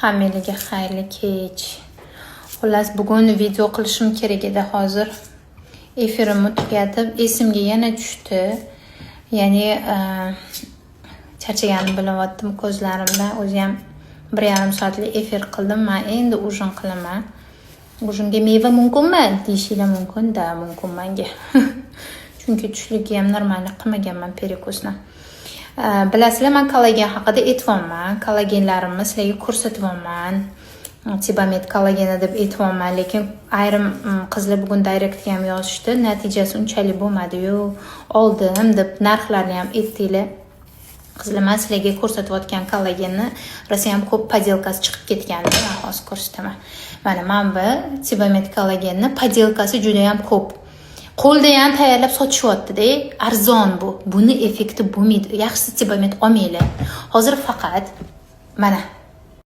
Hammaga xayrli kech. Xullas, bugun video qilishim kerak edi hozir. Efirimni tugatib, esimga yana tushdi. Ya'ni charchaganimni bilyaptim ko'zlarimda. O'zi ham 1,5 soatlik efir qildim. Men endi ujin qilaman. Ujinga meva mumkinmi? Deyishinglar mumkin, da mumkin menga. Chunki tushlikka ham normal qilmaganman perikusni. Bilasizlar, men kollagen haqida aytibman. Kollagenlarimni sizlarga ko'rsatyapman. Tibamet kollageni deb aytibman, lekin ayrim qizlar bugun direktga ham yozishdi. Natijasi unchalik bo'lmadi-yu. Oldim deb narxlarni ham aytdinglar. Qizlar, men sizlarga ko'rsatayotgan kollagenni rosa ham ko'p podelkasi chiqib ketgandi. Hozir ko'rsataman. Mana bu Tibamet kollagenni podelkasi juda ham ko'p. Qo'lda ham tayyorlab sotishyapti-da, arzon bu. Buni effekti bo'lmaydi. Yaxshisi Tibamet olmanglar. Hozir faqat mana